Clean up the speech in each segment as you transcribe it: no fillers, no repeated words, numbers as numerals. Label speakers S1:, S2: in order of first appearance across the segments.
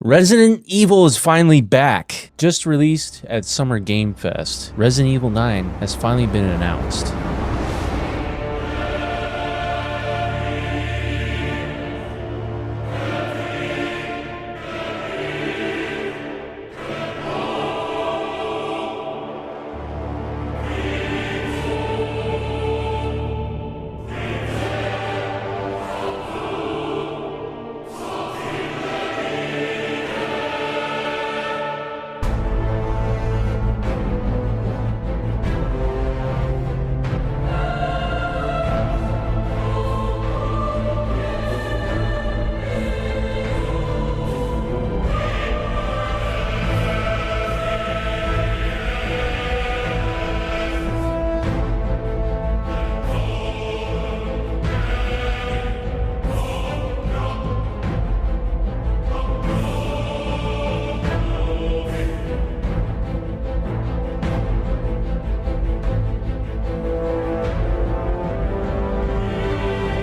S1: Resident Evil is finally back. Just released at Summer Game Fest, Resident Evil 9 has finally been announced.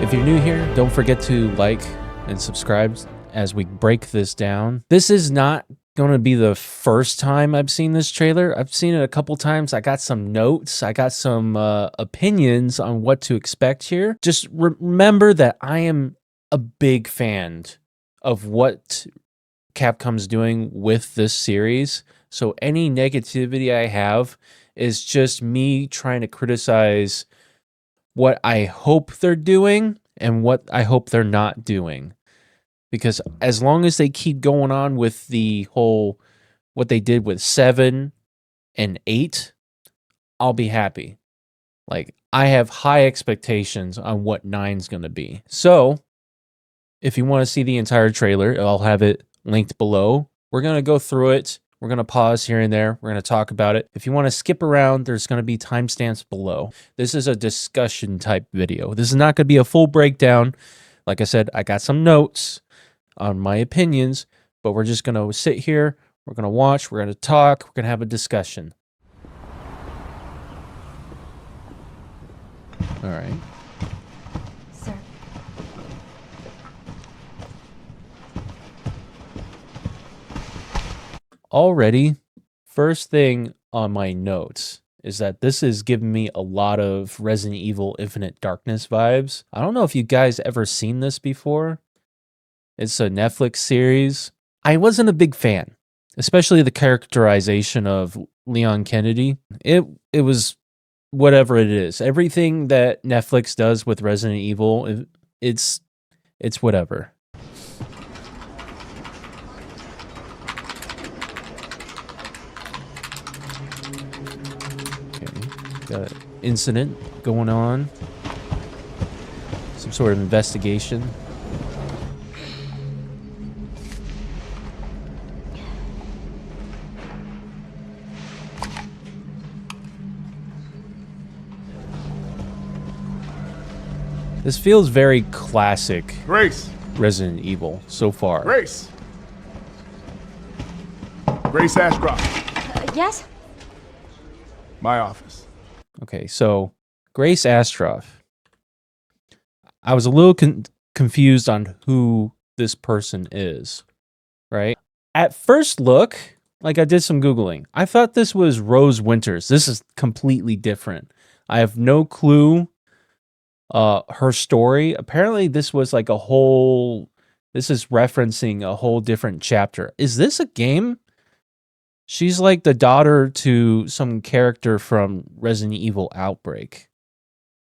S1: If you're new here, don't forget to like and subscribe as we break this down. This is not going to be the first time I've seen this trailer. I've seen it a couple times. I got some notes. I got some opinions on what to expect here. Just remember that I am a big fan of what Capcom's doing with this series. So any negativity I have is just me trying to criticize what I hope they're doing and what I hope they're not doing. Because as long as they keep going on with the whole, what they did with 7 and 8, I'll be happy. Like, I have high expectations on what 9's going to be. So, if you want to see the entire trailer, I'll have it linked below. We're going to go through it. We're going to pause here and there. We're going to talk about it. If you want to skip around, there's going to be timestamps below. This is a discussion type video. This is not going to be a full breakdown. Like I said, I got some notes on my opinions, but we're just going to sit here. We're going to watch. We're going to talk. We're going to have a discussion. All right.
S2: Sir.
S1: Already, first thing on my notes is that this is giving me a lot of Resident Evil Infinite Darkness vibes. I don't know if you guys ever seen this before. It's a Netflix series. I wasn't a big fan, especially the characterization of Leon Kennedy. It was whatever it is. Everything that Netflix does with Resident Evil, it's whatever. Got an incident going on. Some sort of investigation. This feels very classic
S3: Grace.
S1: Resident Evil so far.
S3: Grace. Grace Ashcroft.
S2: Yes?
S3: My office.
S1: Okay, so Grace Ashcroft. I was a little confused on who this person is, right? At first look, like I did some Googling, I thought this was Rose Winters. This is completely different. I have no clue her story. Apparently this was like this is referencing a whole different chapter. Is this a game? She's like the daughter to some character from Resident Evil Outbreak.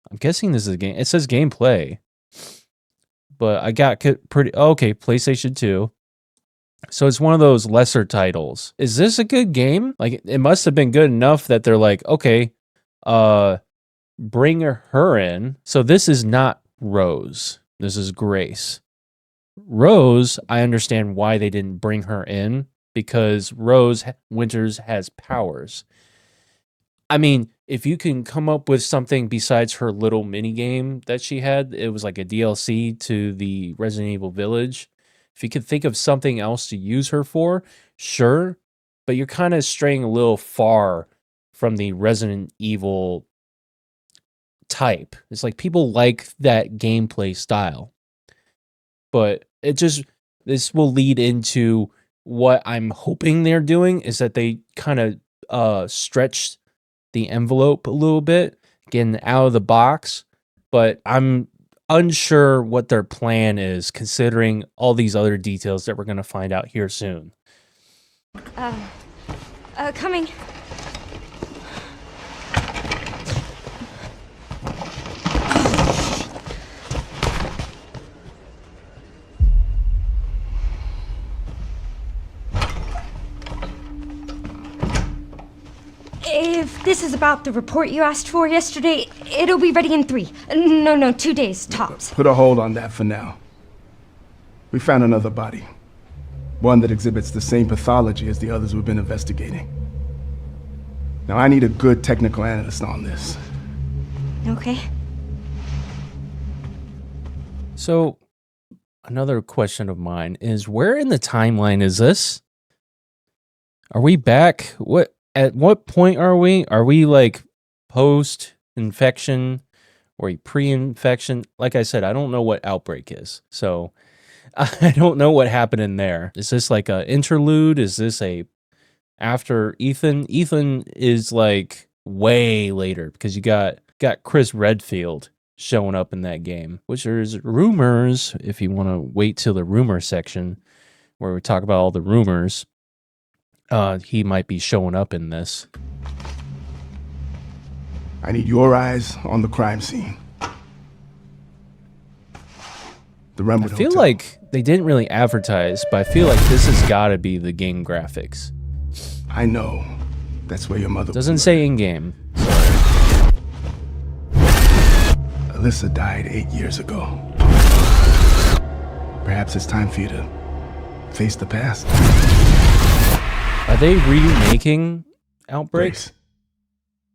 S1: I'm guessing this is a game. It says gameplay. But I got pretty... Okay, PlayStation 2. So it's one of those lesser titles. Is this a good game? Like, it must have been good enough that they're like, okay, bring her in. So this is not Rose. This is Grace. Rose, I understand why they didn't bring her in. Because Rose Winters has powers. I mean, if you can come up with something besides her little mini game that she had, it was like a DLC to the Resident Evil Village. If you could think of something else to use her for, sure. But you're kind of straying a little far from the Resident Evil type. It's like people like that gameplay style. But this will lead into what I'm hoping they're doing is that they kind of stretched the envelope a little bit, getting out of the box, but I'm unsure what their plan is considering all these other details that we're going to find out here soon.
S2: Coming. If this is about the report you asked for yesterday, it'll be ready in 3. No, 2 days, tops.
S3: Put a hold on that for now. We found another body. One that exhibits the same pathology as the others we've been investigating. Now I need a good technical analyst on this.
S2: Okay.
S1: So, another question of mine is, where in the timeline is this? Are we back? At what point are we? Are we like post-infection or pre-infection? Like I said, I don't know what Outbreak is. So I don't know what happened in there. Is this like a interlude? Is this a after Ethan? Ethan is like way later because you got Chris Redfield showing up in that game, which there's rumors, if you want to wait till the rumor section where we talk about all the rumors. He might be showing up in this.
S3: I need your eyes on the crime scene. The Redwood
S1: I feel
S3: Hotel.
S1: like they didn't really advertise, but I feel like this has got to be the game graphics.
S3: I know. That's where your mother
S1: Doesn't
S3: was
S1: say in-game.
S3: Alyssa died 8 years ago. Perhaps it's time for you to face the past.
S1: Are they remaking Outbreak?
S3: Grace.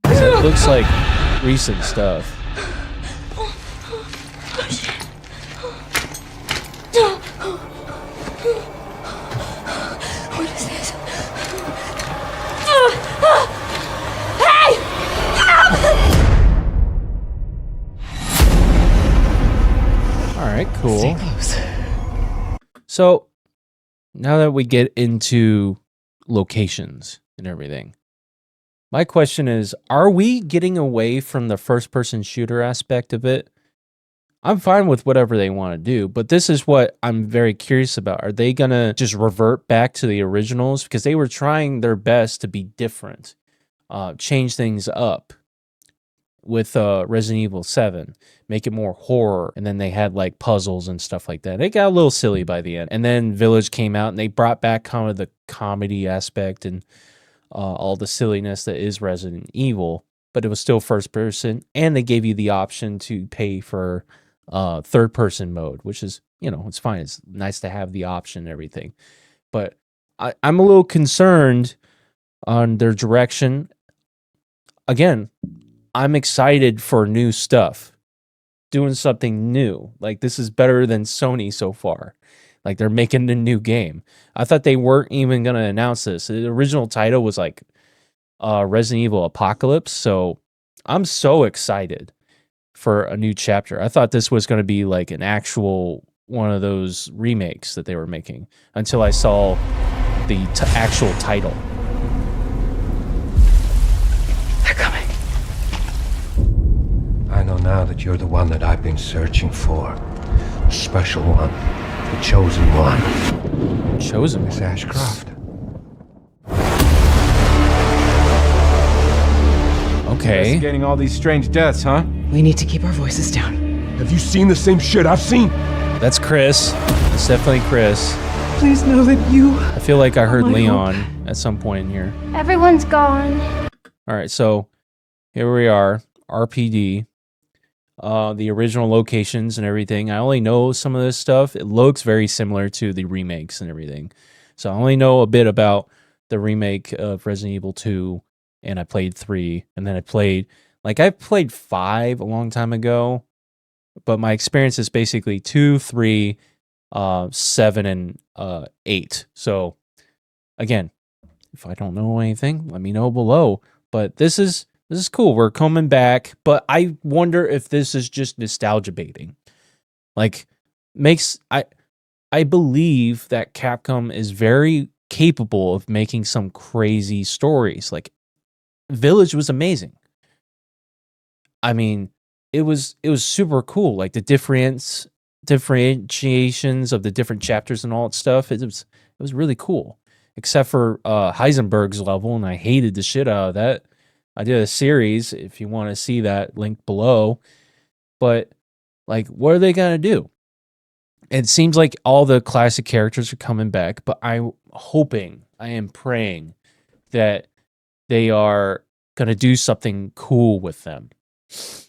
S1: 'Cause it looks like recent stuff.
S2: What is this? Hey!
S1: All right, cool.
S4: Stay close.
S1: So now that we get into locations and everything, my question is, are we getting away from the first-person shooter aspect of it? I'm fine with whatever they want to do, but this is what I'm very curious about. Are they going to just revert back to the originals? Because they were trying their best to be different, change things up with Resident Evil 7, make it more horror, and then they had like puzzles and stuff like that. It got a little silly by the end. And then Village came out and they brought back kind of the comedy aspect and all the silliness that is Resident Evil, but it was still first person, and they gave you the option to pay for third person mode, which is, it's fine. It's nice to have the option and everything. But I'm a little concerned on their direction. Again, I'm excited for new stuff, doing something new. Like, this is better than Sony so far. Like, they're making a new game. I thought they weren't even going to announce this. The original title was like Resident Evil Apocalypse. So I'm so excited for a new chapter. I thought this was going to be like an actual one of those remakes that they were making until I saw the actual title.
S4: They're coming. I know now that you're the one that I've been searching for. The special one. The chosen one.
S1: Chosen?
S4: Miss Ashcroft.
S1: Okay.
S5: Investigating all these strange deaths, huh?
S4: We need to keep our voices down.
S3: Have you seen the same shit I've seen?
S1: That's Chris. It's definitely Chris.
S4: Please know that you...
S1: I feel like I heard
S4: my
S1: Leon at some point in here.
S2: Everyone's gone.
S1: All right, so here we are, RPD. The original locations and everything. I only know some of this stuff. It looks very similar to the remakes and everything. So I only know a bit about the remake of Resident Evil 2, and I played 3, and then I played 5 a long time ago, but my experience is basically 2, 3, 7, and 8. So again, if I don't know anything, let me know below. But this is cool. We're coming back, but I wonder if this is just nostalgia baiting. Like, I believe that Capcom is very capable of making some crazy stories. Like Village was amazing. I mean, it was super cool. Like the differentiations of the different chapters and all that stuff. It was really cool. Except for Heisenberg's level, and I hated the shit out of that. I did a series. If you want to see that, link below. But like, what are they gonna do? It seems like all the classic characters are coming back, but I am praying that they are going to do something cool with them.
S6: Stay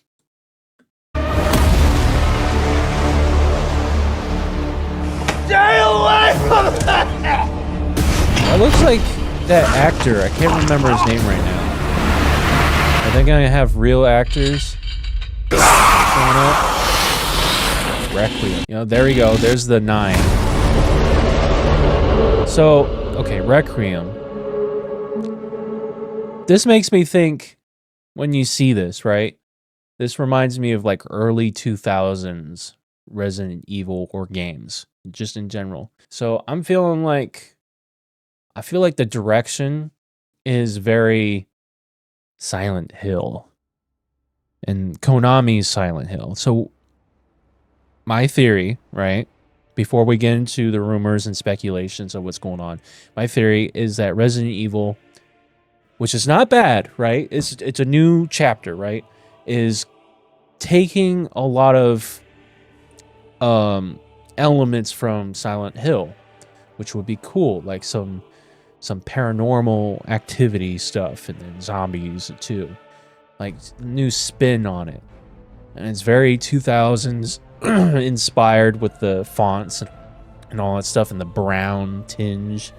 S6: away from that!
S1: It looks like that actor. I can't remember his name right now. Are they going to have real actors showing up? Requiem. You know, there we go. There's the 9. So, okay, Requiem. This makes me think, when you see this, right? This reminds me of like early 2000s Resident Evil or games, just in general. So I'm feeling like, I feel like the direction is very Silent Hill. And Konami's Silent Hill. So my theory, right, before we get into the rumors and speculations of what's going on, my theory is that Resident Evil, which is not bad, right? It's a new chapter, right? Is taking a lot of elements from Silent Hill, which would be cool, like some paranormal activity stuff, and then zombies too, like new spin on it, and it's very 2000s. Inspired with the fonts and all that stuff and the brown tinge.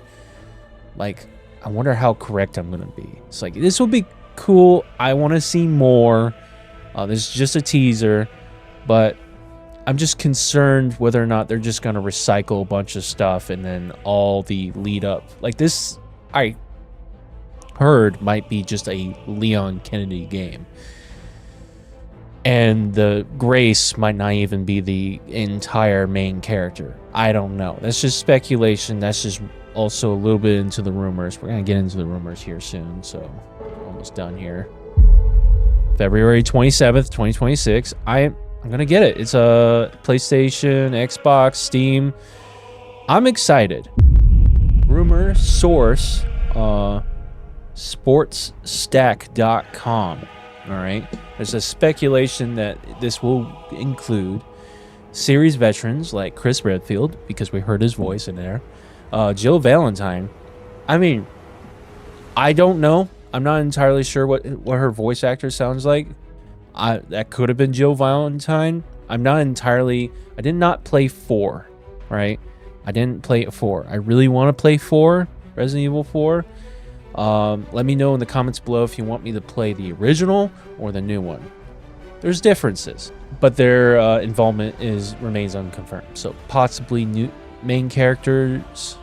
S1: Like, I wonder how correct I'm gonna be. It's like, this will be cool. I want to see more. This is just a teaser, but I'm just concerned whether or not they're just gonna recycle a bunch of stuff and then all the lead up. Like this, I heard might be just a Leon Kennedy game. And the Grace might not even be the entire main character. I don't know. That's just speculation. That's just also a little bit into the rumors. We're going to get into the rumors here soon, so almost done here. February 27th, 2026. I'm going to get it. It's a PlayStation, Xbox, Steam. I'm excited. Rumor source, sportsstack.com. All right. There's a speculation that this will include series veterans like Chris Redfield, because we heard his voice in there. Jill Valentine. I mean, I don't know. I'm not entirely sure what her voice actor sounds like. That could have been Jill Valentine. I'm not entirely... I did not play 4, right? I didn't play 4. I really want to play 4, Resident Evil 4. Let me know in the comments below if you want me to play the original or the new one. There's differences, but their involvement remains unconfirmed. So possibly new main characters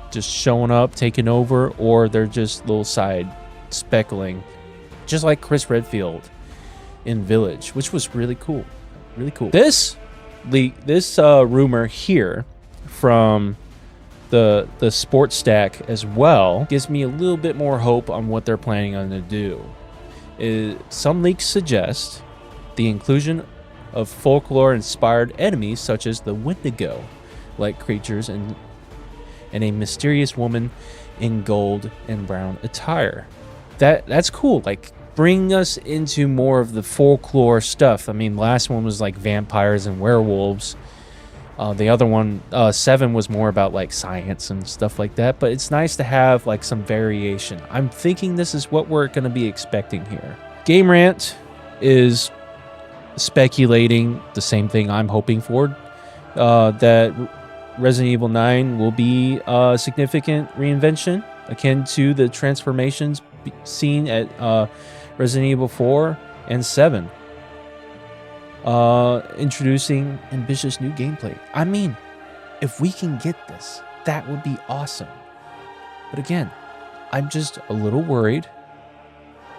S1: just showing up, taking over, or they're just little side speckling, just like Chris Redfield in Village, which was really cool. Really cool. This rumor here from the sports stack as well gives me a little bit more hope on what they're planning on to do. Some leaks suggest the inclusion of folklore-inspired enemies such as the Wendigo-like creatures and a mysterious woman in gold and brown attire. That's cool. Like, bring us into more of the folklore stuff. I mean, last one was like vampires and werewolves. The other one, 7, was more about like science and stuff like that. But it's nice to have like some variation. I'm thinking this is what we're going to be expecting here. Game Rant is speculating the same thing I'm hoping for, that Resident Evil 9 will be a significant reinvention akin to the transformations seen at Resident Evil 4 and 7. Introducing ambitious new gameplay. I mean, if we can get this, that would be awesome. But again, I'm just a little worried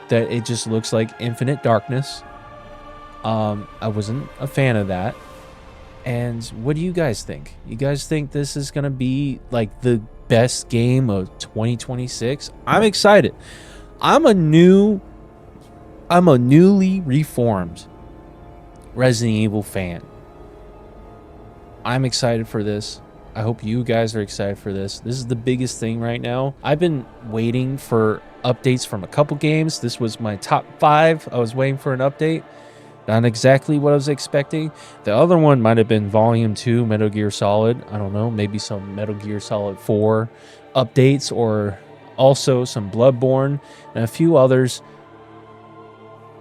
S1: that it just looks like Infinite Darkness. I wasn't a fan of that. And what do you guys think? You guys think this is going to be like the best game of 2026. I'm excited. I'm a newly reformed Resident Evil fan. I'm excited for this. I hope you guys are excited for this. This is the biggest thing right now. I've been waiting for updates from a couple games. This was my top 5. I was waiting for an update. Not exactly what I was expecting. The other one might have been Volume 2, Metal Gear Solid. I don't know, maybe some Metal Gear Solid 4 updates, or also some Bloodborne and a few others.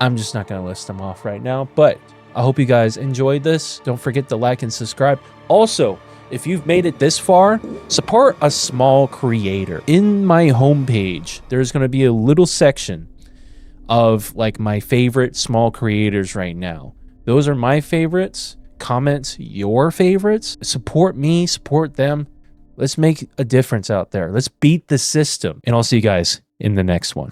S1: I'm just not going to list them off right now, but I hope you guys enjoyed this. Don't forget to like and subscribe. Also, if you've made it this far, support a small creator. In my homepage, there's going to be a little section of like my favorite small creators right now. Those are my favorites. Comment your favorites. Support me, support them. Let's make a difference out there. Let's beat the system. And I'll see you guys in the next one.